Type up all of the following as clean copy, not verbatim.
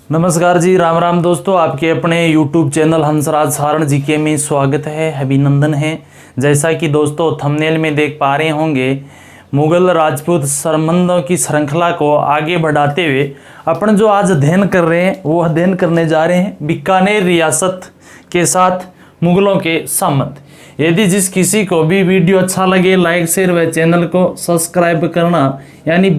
नमस्कार जी, राम राम दोस्तों। आपके अपने YouTube channel Hansraj Saran GK में स्वागत है, अभिनंदन है। जैसा कि दोस्तों थंबनेल में देख पा रहे होंगे, मुगल राजपूत संबंधों की श्रृंखला को आगे बढ़ाते हुए अपन जो आज अध्ययन कर रहे हैं वो अध्ययन करने जा रहे हैं बीकानेर रियासत के साथ मुगलों के संबंध। यदि जिस किसी को भी वीडियो अच्छा लगे लाइक शेयर व चैनल को सब्सक्राइब करना। यानी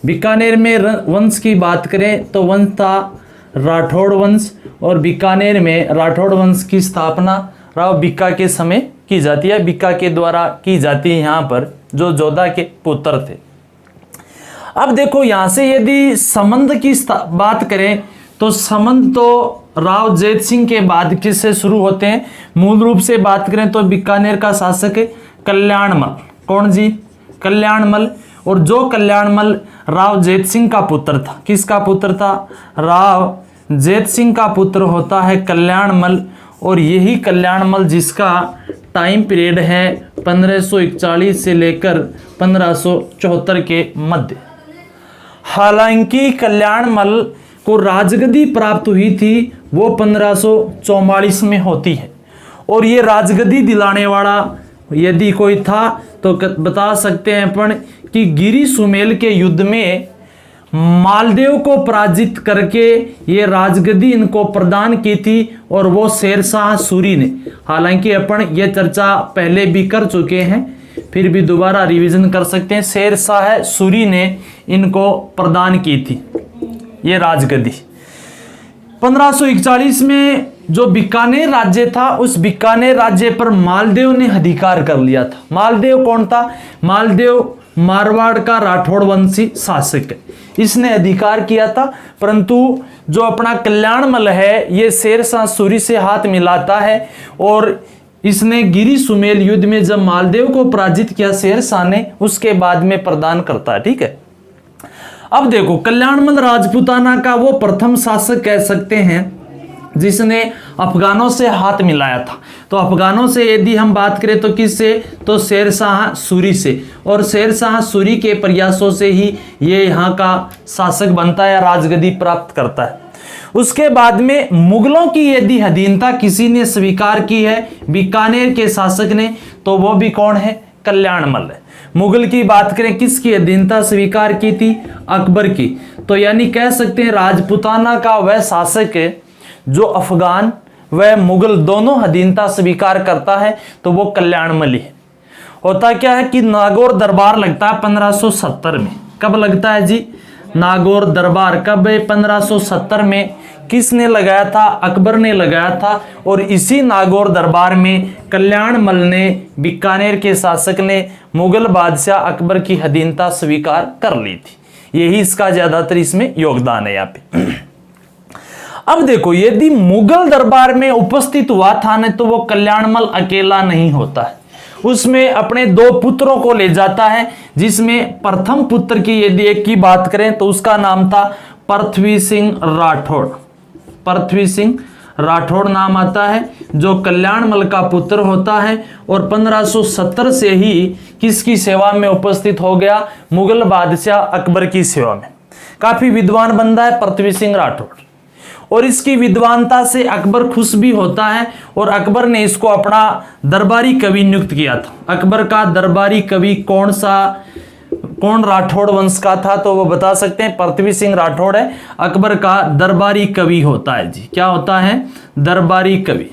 बीकानेर में वंश की बात करें तो वंश था राठौड़ वंश, और बीकानेर में राठौड़ वंश की स्थापना राव बीका के समय की जाती है, बीका के द्वारा की जाती है, यहाँ पर जो जोधा के पुत्र थे। अब देखो यहाँ से यदि संबंध की बात करें तो संबंध तो राव जैत सिंह के बाद किससे शुरू होते हैं। मूल रूप से बात करें तो बीकानेर का शासक है कल्याणमल। कौन जी? कल्याणमल। और जो कल्याणमल राव जैत सिंह का पुत्र था। किसका पुत्र था? राव जैत सिंह का पुत्र होता है कल्याणमल। और यही कल्याणमल जिसका टाइम पीरियड है 1541 से लेकर 1574 के मध्य। हालांकि कल्याणमल को राजगद्दी प्राप्त हुई थी वो 1544 में होती है। और ये राजगद्दी दिलाने वाला यदि कोई था तो बता सकते हैं अपन कि गिरी सुमेल के युद्ध में मालदेव को पराजित करके ये राजगद्दी इनको प्रदान की थी, और वो शेरशाह सूरी ने। हालांकि अपन ये चर्चा पहले भी कर चुके हैं, फिर भी दोबारा रिवीजन कर सकते हैं। शेरशाह सूरी ने इनको प्रदान की थी ये राजगद्दी। 1541 में जो बीकानेर राज्य था उस बीकानेर राज्य पर मालदेव ने अधिकार कर लिया था। मालदेव कौन था? मालदेव मारवाड़ का राठौड़ वंशी शासक है, इसने अधिकार किया था। परंतु जो अपना कल्याणमल है ये शेरशाह सूरी से हाथ मिलाता है, और इसने गिरी सुमेल युद्ध में जब मालदेव को पराजित किया शेरशाह ने, उसके बाद में प्रदान करता है। ठीक है। अब देखो कल्याणमल राजपूताना का वो प्रथम शासक कह सकते हैं जिसने अफगानों से हाथ मिलाया था। तो अफगानों से यदि हम बात करें तो किससे? तो शेरशाह सूरी से। और शेरशाह सूरी के प्रयासों से ही ये यहाँ का शासक बनता है, राजगद्दी प्राप्त करता है। उसके बाद में मुगलों की यदि अधीनता किसी ने स्वीकार की है बीकानेर के शासक ने, तो वो भी कौन है? कल्याणमल है। मुगल की बात करें किसकी अधीनता स्वीकार की थी? अकबर की। तो यानी कह सकते हैं राजपूताना का वह शासक है जो अफगान व मुगल दोनों अधीनता स्वीकार करता है, तो वो कल्याणमल है। होता क्या है कि नागौर दरबार लगता है 1570 में। कब लगता है जी? नागौर दरबार कब है? 1570 में। किसने लगाया था? अकबर ने लगाया था। और इसी नागौर दरबार में कल्याणमल ने, बीकानेर के शासक ने, मुगल बादशाह अकबर की अधीनता स्वीकार कर ली थी। यही इसका ज्यादातर इसमें योगदान है यहाँ पे। अब देखो यदि मुगल दरबार में उपस्थित हुआ था न, तो वो कल्याणमल अकेला नहीं होता है, उसमें अपने दो पुत्रों को ले जाता है। जिसमें प्रथम पुत्र की यदि एक की बात करें तो उसका नाम था पृथ्वी सिंह राठौड़। पृथ्वी सिंह राठौड़ नाम आता है, जो कल्याणमल का पुत्र होता है। और 1570 से ही किसकी सेवा में उपस्थित हो गया? मुगल बादशाह अकबर की सेवा में। काफी विद्वान बंदा है पृथ्वी सिंह राठौड़, और इसकी विद्वानता से अकबर खुश भी होता है। और अकबर ने इसको अपना दरबारी कवि नियुक्त किया था। अकबर का दरबारी कवि कौन राठौड़ वंश का था? तो वो बता सकते हैं पृथ्वी सिंह राठौड़ है, अकबर का दरबारी कवि होता है जी। क्या होता है? दरबारी कवि।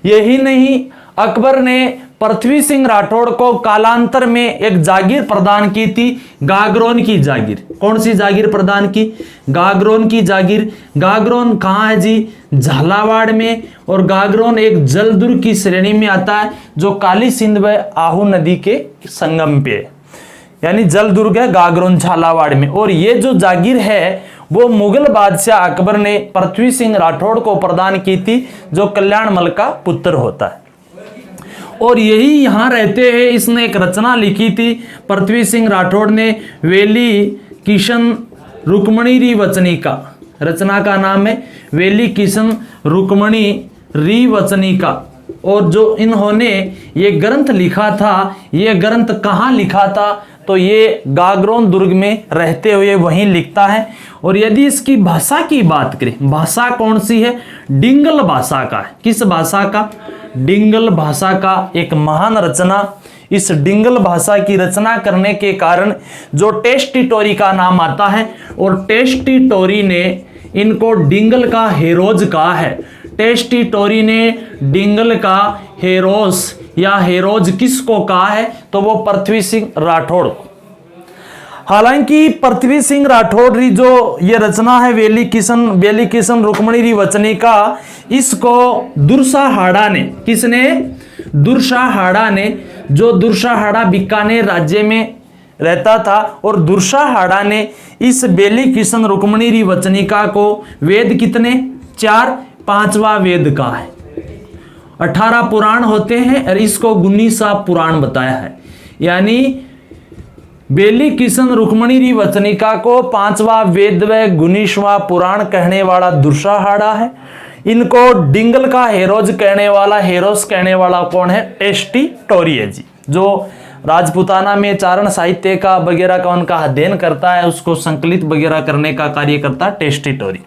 यही नहीं, अकबर ने पृथ्वी सिंह राठौड़ को कालांतर में एक जागीर प्रदान की थी, गागरोन की जागीर। कौन सी जागीर प्रदान की? गागरोन की जागीर। गागरोन कहाँ है जी? झालावाड़ में। और गागरोन एक जलदुर्ग की श्रेणी में आता है जो काली सिंध व आहू नदी के संगम पे है, यानी जलदुर्ग है गागरोन झालावाड़ में। और ये जो जागीर है वो मुगल बादशाह अकबर ने पृथ्वी सिंह राठौड़ को प्रदान की थी, जो कल्याणमल का पुत्र होता है। और यही यहाँ रहते हैं इसने एक रचना लिखी थी पृथ्वी सिंह राठौड़ ने, वेली किशन रुक्मणी रिवचनी का। रचना का नाम है वेली किशन रुक्मणी रिवचनी का। और जो इन्होंने ये ग्रंथ लिखा था, ये ग्रंथ कहाँ लिखा था? तो ये गागरोन दुर्ग में रहते हुए वहीं लिखता है। और यदि इसकी भाषा की बात करें, भाषा कौन सी है? डिंगल भाषा का है। किस भाषा का? डिंगल भाषा का एक महान रचना। इस डिंगल भाषा की रचना करने के कारण जो टेस्टिटोरी का नाम आता है, और टेस्टिटोरी ने इनको डिंगल का हेरोज कहा है। टेस्टिटोरी ने डिंगल का हेरोस या हेरोज किसको कहा है? तो वो पृथ्वी सिंह राठौड़। हालांकि पृथ्वी सिंह राठौड़ री जो ये रचना है वेली किशन रुक्मणी री वचनी का, इसको दुर्साहाड़ा ने, किसने? दुर्साहाड़ा ने, जो दुर्साहाड़ा बीकानेर राज्य में रहता था, और दुर्साहाड़ा ने इस बेली किशन रुक्मणी री वचनिका को वेद कितने? 4, 5वां वेद का है। 18 पुराण होते हैं और इसको 19वां पुराण बताया है। यानी बेली किशन रुक्मणी री वचनिका को 5वां वेद व 19वां पुराण कहने वाला दुर्साहाड़ा है। इनको डिंगल का हेरोज कहने वाला, हेरोस कहने वाला कौन है? टेस्टिटोरी है जी, जो राजपूताना में चारण साहित्य का वगैरह का उनका अध्ययन करता है, उसको संकलित वगैरह करने का कार्य करता है टेस्टिटोरी।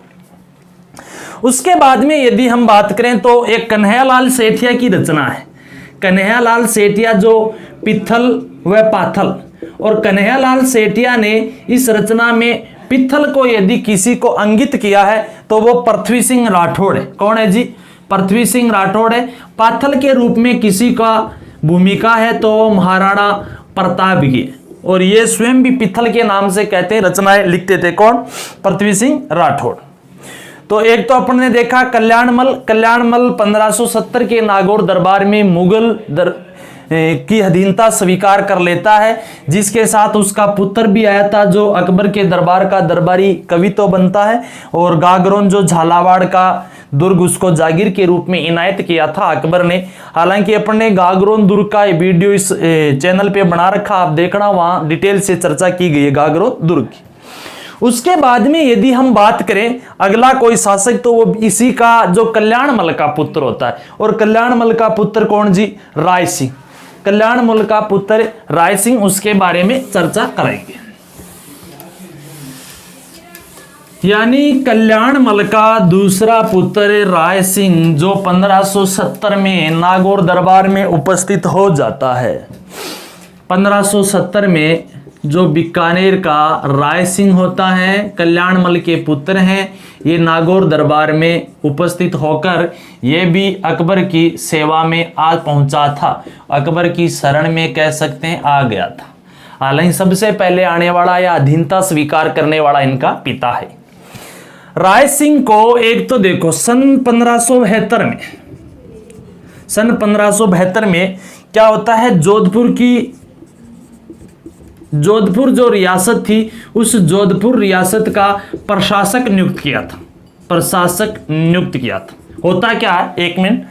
उसके बाद में यदि हम बात करें तो एक कन्हैयालाल सेठिया की रचना है। कन्हैयालाल सेठिया जो पित्थल व पाथल, और कन्हैयालाल सेठिया ने इस रचना में पित्थल को यदि किसी को अंकित किया है तो वो पृथ्वी सिंह राठौड़ है। कौन है जी? पृथ्वी सिंह राठौड़ है। पाथल के रूप में किसी का भूमिका है तो महाराणा प्रताप की, और ये स्वयं भी पित्थल के नाम से कहते हैं, रचनाएं लिखते थे। कौन? पृथ्वी सिंह राठौड़। तो एक तो अपन ने देखा कल्याणमल 1570 के नागौर दरबार में मुगल की अधीनता स्वीकार कर लेता है, जिसके साथ उसका पुत्र भी आया था जो अकबर के दरबार का दरबारी कवि तो बनता है, और गागरोन जो झालावाड़ का दुर्ग उसको जागीर के रूप में इनायत किया था अकबर ने। हालांकि अपन ने गागरोन दुर्ग का वीडियो इस चैनल पे बना रखा, आप देखना, वहां डिटेल से चर्चा की गई है गागरोन दुर्ग की। उसके बाद में यदि हम बात करें अगला कोई शासक, तो वो इसी का जो कल्याणमल का पुत्र होता है, और कल्याणमल का पुत्र कौन जी? राय सिंह। कल्याणमल का पुत्र राय सिंह, उसके बारे में चर्चा करेंगे। यानी कल्याणमल का दूसरा पुत्र राय सिंह जो 1570 में नागौर दरबार में उपस्थित हो जाता है। 1570 में जो बीकानेर का राय सिंह होता है, कल्याणमल के पुत्र हैं, ये नागौर दरबार में उपस्थित होकर ये भी अकबर की सेवा में आ पहुंचा था, अकबर की शरण में कह सकते हैं आ गया था। हालांकि सबसे पहले आने वाला या अधीनता स्वीकार करने वाला इनका पिता है। राय सिंह को एक तो देखो सन 1572 में क्या होता है, जोधपुर जो रियासत थी, उस जोधपुर रियासत का प्रशासक नियुक्त किया था। होता क्या है, एक मिनट,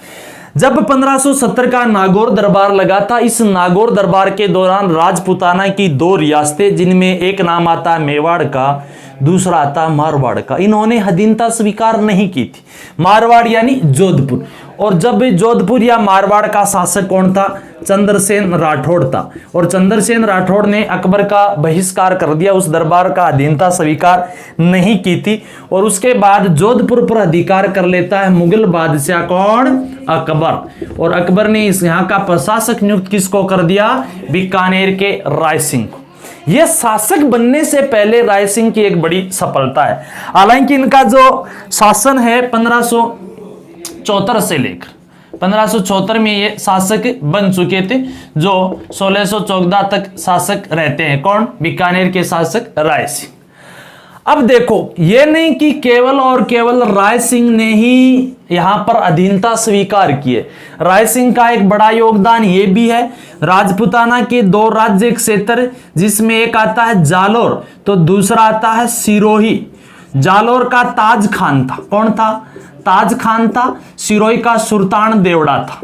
जब 1570 का नागौर दरबार लगा था, इस नागौर दरबार के दौरान राजपूताना की 2 रियासतें, जिनमें एक नाम आता मेवाड़ का, दूसरा आता मारवाड़ का, इन्होंने अधीनता स्वीकार नहीं की थी। मारवाड़ यानी जोधपुर, और जब जोधपुर या मारवाड़ का शासक कौन था? चंद्रसेन राठौड़ था, और चंद्रसेन राठौड़ ने अकबर का बहिष्कार कर दिया, उस दरबार का अधीनता स्वीकार नहीं की थी। और उसके बाद जोधपुर पर अधिकार कर लेता है मुगल बादशाह कौन? अकबर। और अकबर ने इस यहाँ का प्रशासक नियुक्त किसको कर दिया? बीकानेर के राय सिंह को। यह शासक बनने से पहले राय सिंह की एक बड़ी सफलता है। हालांकि इनका जो शासन है 1574 से लेकर 1574 में ये शासक बन चुके थे, जो 1614 तक शासक रहते हैं। कौन? बीकानेर के शासक राय सिंह। अब देखो, ये नहीं कि केवल और केवल राय सिंह ने ही यहां पर अधीनता स्वीकार की है। राय सिंह का एक बड़ा योगदान ये भी है, राजपूताना के 2 राज्य क्षेत्र, जिसमें एक आता है जालोर तो दूसरा आता है सिरोही। जालोर का ताज खान था। कौन था? ताज खान था। सिरोही का सुल्तान देवड़ा था।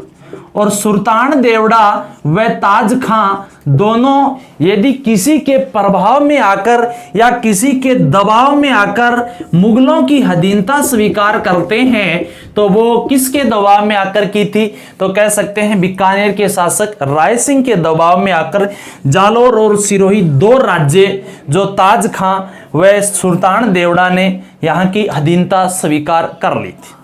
और सुल्तान देवड़ा व ताज खां दोनों यदि किसी के प्रभाव में आकर या किसी के दबाव में आकर मुगलों की अधीनता स्वीकार करते हैं, तो वो किसके दबाव में आकर की थी? तो कह सकते हैं बीकानेर के शासक राय सिंह के दबाव में आकर जालोर और सिरोही दो राज्य जो ताज खां व सुल्तान देवड़ा ने यहाँ की अधीनता स्वीकार कर ली थी।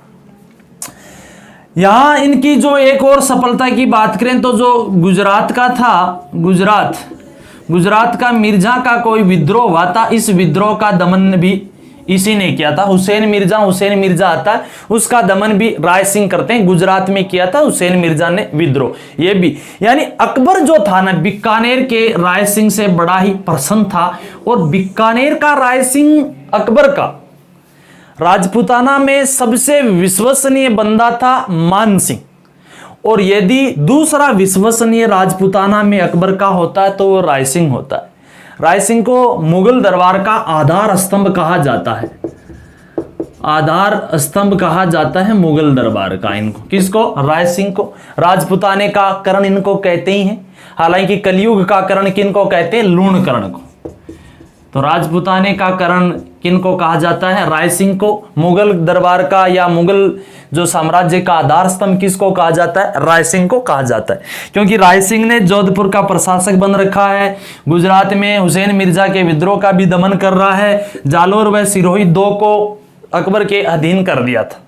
यहां इनकी जो एक और सफलता की बात करें तो जो गुजरात का था, गुजरात का मिर्जा का कोई विद्रोह हुआ था, इस विद्रोह का दमन भी इसी ने किया था। हुसैन मिर्जा आता है, उसका दमन भी राय सिंह करते हैं। गुजरात में किया था हुसैन मिर्जा ने विद्रोह, ये भी। यानी अकबर जो था ना, बीकानेर के राय सिंह से बड़ा ही प्रसन्न था। और बीकानेर का राय सिंह अकबर का राजपूताना में सबसे विश्वसनीय बंदा था मान सिंह। और यदि दूसरा विश्वसनीय राजपूताना में अकबर का होता है तो वो राय सिंह होता है। राय सिंह को मुगल दरबार का आधार स्तंभ कहा जाता है, आधार स्तंभ कहा जाता है मुगल दरबार का। इनको किसको? राय सिंह को। राजपूताने का करण इनको कहते ही हैं। हालांकि कलयुग का करण किनको कहते हैं? लूणकरण को। तो राजपूताने का करण किनको कहा जाता है? राय सिंह को। मुगल दरबार का या मुगल जो साम्राज्य का आधार स्तंभ किसको कहा जाता है? राय सिंह को कहा जाता है। क्योंकि राय सिंह ने जोधपुर का प्रशासक बन रखा है, गुजरात में हुसैन मिर्जा के विद्रोह का भी दमन कर रहा है, जालोर व सिरोही दो को अकबर के अधीन कर दिया था।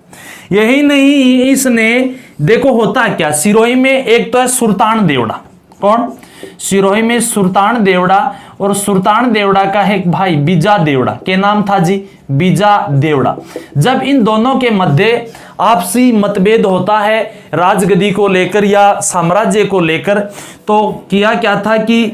यही नहीं, इसने देखो होता क्या, सिरोही में एक तो है सुल्तान देवड़ा। कौन? सिरोही में सुल्तान देवड़ा, और सुल्तान देवड़ा का एक भाई बीजा देवड़ा, के नाम था जी बीजा देवड़ा। जब इन दोनों के मध्य आपसी मतभेद होता है राजगद्दी को लेकर या साम्राज्य को लेकर, तो किया क्या था कि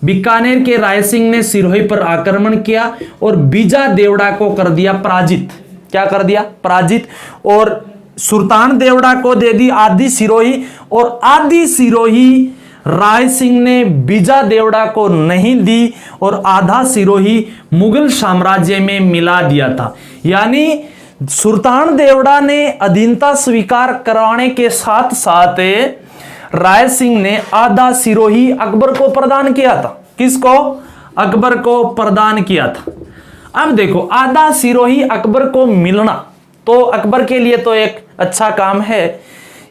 बीकानेर के राय सिंह ने सिरोही पर आक्रमण किया और बीजा देवड़ा को कर दिया पराजित। क्या कर दिया? पराजित। और सुल्तान देवड़ा को दे दी आधी सिरोही, और आधी सिरोही राय सिंह ने बीजा देवड़ा को नहीं दी, और आधा सिरोही मुगल साम्राज्य में मिला दिया था। यानी सुल्तान देवड़ा ने अधीनता स्वीकार कराने के साथ साथ राय सिंह ने आधा सिरोही अकबर को प्रदान किया था। किसको? अकबर को प्रदान किया था। अब देखो, आधा सिरोही अकबर को मिलना तो अकबर के लिए तो एक अच्छा काम है,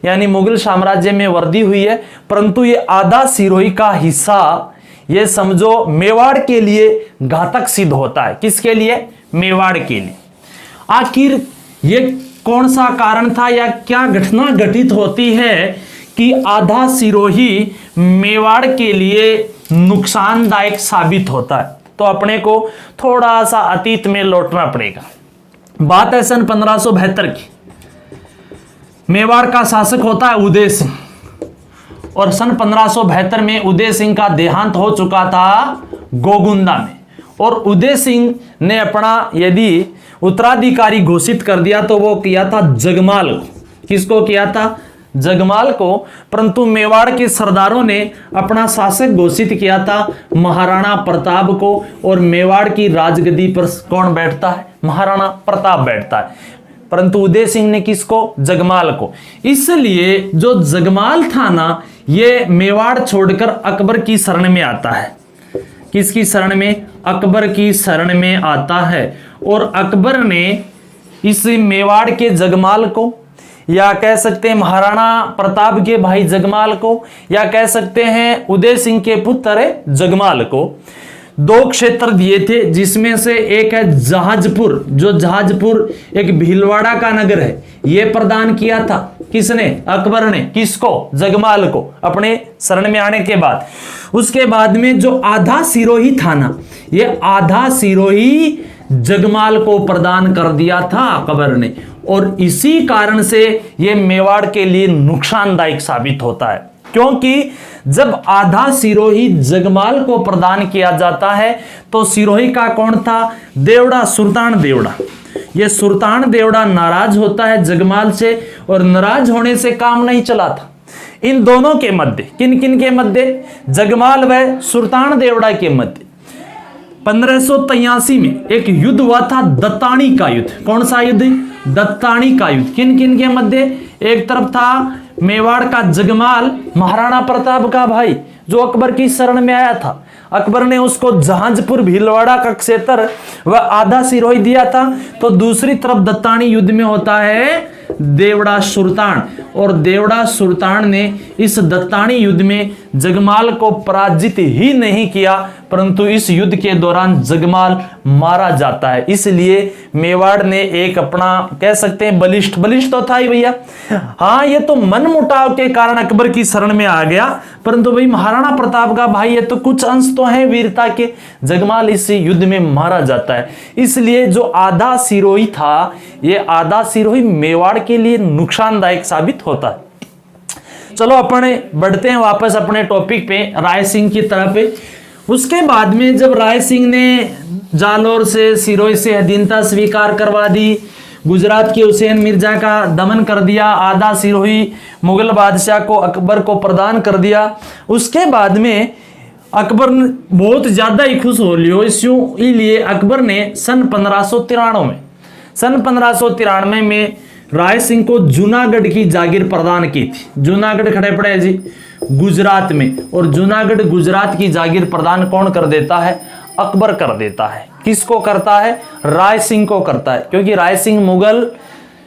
यानी मुगल साम्राज्य में वृद्धि हुई है। परंतु ये आधा सिरोही का हिस्सा, ये समझो मेवाड़ के लिए घातक सिद्ध होता है। किसके लिए? मेवाड़ के लिए। आखिर ये कौन सा कारण था या क्या घटना घटित होती है कि आधा सिरोही मेवाड़ के लिए नुकसानदायक साबित होता है? तो अपने को थोड़ा सा अतीत में लौटना पड़ेगा। बात है सन 1572 की। मेवाड़ का शासक होता है उदय सिंह, और सन 1572 में उदय सिंह का देहांत हो चुका था गोगुंदा में। और उदय सिंह ने अपना यदि उत्तराधिकारी घोषित कर दिया तो वो किया था जगमाल को। किसको किया था? जगमाल को। परंतु मेवाड़ के सरदारों ने अपना शासक घोषित किया था महाराणा प्रताप को, और मेवाड़ की राजगद्दी पर कौन बैठता है? महाराणा प्रताप बैठता है। परंतु उदय सिंह ने किसको? जगमाल को। इसलिए जो जगमाल था ना, ये मेवाड़ छोड़कर अकबर की शरण में आता है। किसकी शरण में? अकबर की शरण में आता है। और अकबर ने इस मेवाड़ के जगमाल को, या कह सकते हैं महाराणा प्रताप के भाई जगमाल को, या कह सकते हैं उदय सिंह के पुत्र जगमाल को, दो क्षेत्र दिए थे, जिसमें से एक है जहाजपुर। जो जहाजपुर एक भीलवाड़ा का नगर है, यह प्रदान किया था। किसने? अकबर ने। किसको? जगमाल को, अपने शरण में आने के बाद। उसके बाद में जो आधा सिरोही था ना, ये आधा सिरोही जगमाल को प्रदान कर दिया था अकबर ने। और इसी कारण से यह मेवाड़ के लिए नुकसानदायक साबित होता है, क्योंकि जब आधा सिरोही जगमाल को प्रदान किया जाता है तो सिरोही का कौन था? देवड़ा, सुल्तान देवड़ा। यह सुल्तान देवड़ा नाराज होता है जगमाल से, और नाराज होने से काम नहीं चला था। इन दोनों के मध्य, किन किन के मध्य? जगमाल व सुल्तान देवड़ा के मध्य 1583 में एक युद्ध हुआ था, दत्तानी का युद्ध। कौन सा युद्ध? दत्तानी का युद्ध। किन किन के मध्य? एक तरफ था मेवाड़ का जगमाल महाराणा प्रताप का भाई जो अकबर की शरण में आया था, अकबर ने उसको जहांजपुर भीलवाड़ा का क्षेत्र व आधा सिरोही दिया था। तो दूसरी तरफ दत्तानी युद्ध में होता है देवड़ा सुल्तान, और देवड़ा सुल्तान ने इस दत्तानी युद्ध में जगमाल को पराजित ही नहीं किया, परंतु इस युद्ध के दौरान जगमाल मारा जाता है। इसलिए मेवाड़ ने एक अपना कह सकते हैं बलिष्ठ तो था ही भैया, हाँ ये तो मनमुटाव के कारण अकबर की शरण में आ गया, परंतु भाई महाराणा प्रताप का भाई ये तो कुछ अंश तो है वीरता के, जगमाल इस युद्ध में मारा जाता है। इसलिए जो आधा सिरोही था, ये आधा सिरोही मेवाड़ के लिए नुकसानदायक साबित होता है। चलो अपने बढ़ते हैं वापस अपने टॉपिक पे, राय सिंह की तरफ। उसके बाद में जब राय सिंह ने जालौर से सिरोही से अधीनता स्वीकार करवा दी, गुजरात के हुसैन मिर्जा का दमन कर दिया, आधा सिरोही मुगल बादशाह को अकबर को प्रदान कर दिया, उसके बाद में अकबर बहुत ज्यादा ही खुश हो लियो। इसलिए अकबर ने सन 1593 में राय सिंह को जूनागढ़ की जागीर प्रदान की थी। जूनागढ़ खड़े पड़े जी गुजरात में, और जूनागढ़ गुजरात की जागीर प्रदान कौन कर देता है? अकबर कर देता है। किसको करता है? राय सिंह को करता है, क्योंकि राय सिंह मुगल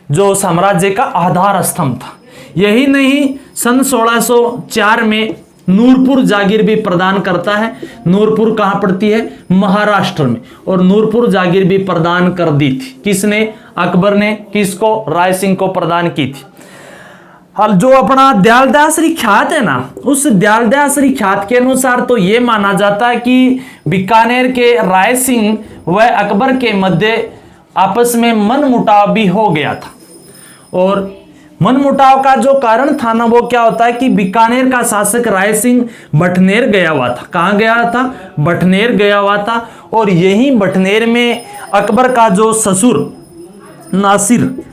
जो साम्राज्य का आधार स्तंभ था। यही नहीं, सन 1604 में नूरपुर जागीर भी प्रदान करता है। नूरपुर कहां पड़ती है? महाराष्ट्र में, और नूरपुर जागीर भी प्रदान कर दी थी। किसने? अकबर ने। किसको? राय सिंह को प्रदान की थी। जो अपना दयालदासरी ख्यात है ना, उस दयालदासरी ख्यात के अनुसार तो यह माना जाता है कि बीकानेर के राय सिंह व अकबर के मध्य आपस में मनमुटाव भी हो गया था। और मनमुटाव का जो कारण था ना, वो क्या होता है कि बीकानेर का शासक राय सिंह बटनेर गया हुआ था। कहां गया था? बटनेर गया हुआ था। और यही बटनेर में अकबर का जो ससुर नासिर,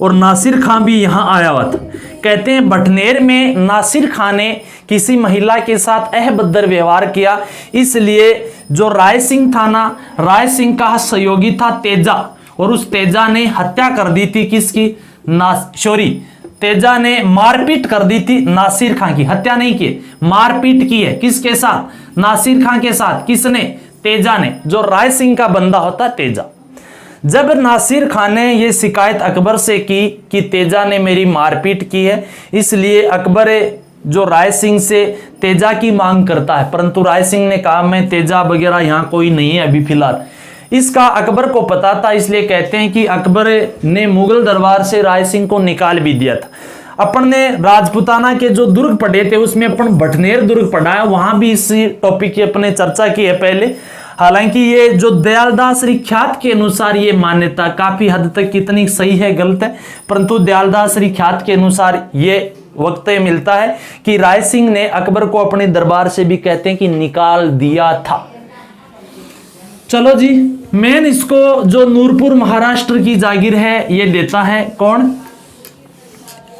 और नासिर खां भी यहां आया हुआ था। कहते हैं बटनेर में नासिर खां ने किसी महिला के साथ अभद्र व्यवहार किया, इसलिए जो राय सिंह था ना, राय सिंह का सहयोगी था तेजा, और उस तेजा ने हत्या कर दी थी। किसकी? तेजा ने मारपीट कर दी थी नासिर खां की। हत्या नहीं की, मारपीट की है। किसके साथ? नासिर खां के साथ। किसने? तेजा ने, जो राय सिंह का बंदा होता तेजा। जब नासिर खान ने यह शिकायत अकबर से की कि तेजा ने मेरी मारपीट की है, इसलिए अकबर जो राय सिंह से तेजा की मांग करता है, परंतु राय सिंह ने कहा मैं तेजा वगैरह यहां कोई नहीं है अभी फिलहाल। इसका अकबर को पता था, इसलिए कहते हैं कि अकबर ने मुगल दरबार से राय सिंह को निकाल भी दिया था। अपन ने राजपुताना के जो दुर्ग पढ़े थे उसमें अपन बटनेर दुर्ग पढ़ा है, वहां भी इस टॉपिक की अपने चर्चा की है पहले। हालांकि ये जो दयालदासरी ख्यात के अनुसार ये मान्यता काफी हद तक कितनी सही है गलत है, परंतु दयालदासरी ख्यात के अनुसार ये वक्त मिलता है कि राय सिंह ने अकबर को अपने दरबार से भी कहते हैं कि निकाल दिया था। चलो जी, मेन इसको जो नूरपुर महाराष्ट्र की जागीर है ये देता है कौन?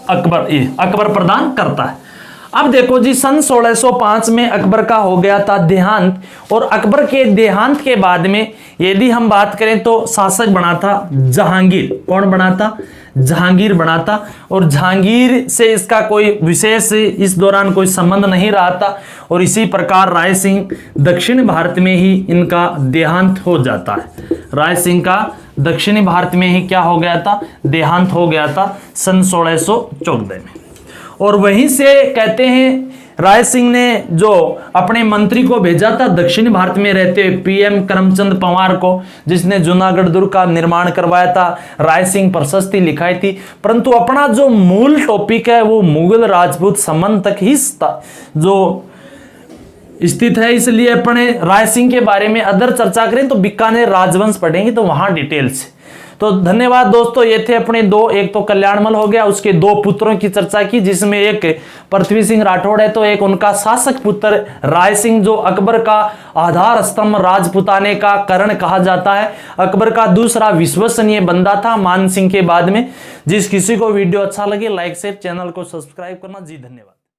अकबर। ये अकबर प्रदान करता है। अब देखो जी, सन 1605 में अकबर का हो गया था देहांत, और अकबर के देहांत के बाद में यदि हम बात करें तो शासक बना था जहांगीर। कौन बना था? जहांगीर बना था। और जहांगीर से इसका कोई विशेष इस दौरान कोई संबंध नहीं रहा था, और इसी प्रकार राय सिंह दक्षिण भारत में ही इनका देहांत हो जाता है। राय सिंह का दक्षिणी भारत में ही क्या हो गया था? देहांत हो गया था सन 1614 में। और वहीं से कहते हैं राय सिंह ने जो अपने मंत्री को भेजा था दक्षिण भारत में रहते हुए पीएम करमचंद पवार को, जिसने जूनागढ़ दुर्ग का निर्माण करवाया था, राय सिंह प्रशस्ति लिखाई थी। परंतु अपना जो मूल टॉपिक है वो मुगल राजपूत संबंध तक ही जो स्थित है, इसलिए अपने राय सिंह के बारे में अदर चर्चा करें तो बीकानेर राजवंश पढ़ेंगे तो वहां डिटेल्स। तो धन्यवाद दोस्तों, ये थे अपने दो, एक तो कल्याणमल हो गया, उसके दो पुत्रों की चर्चा की, जिसमें एक पृथ्वी सिंह राठौड़ है तो एक उनका शासक पुत्र राय सिंह जो अकबर का आधार स्तंभ राजपुताने का करण कहा जाता है, अकबर का दूसरा विश्वसनीय बंदा था मान सिंह के बाद में। जिस किसी को वीडियो अच्छा लगे लाइक शेयर, चैनल को सब्सक्राइब करना जी। धन्यवाद।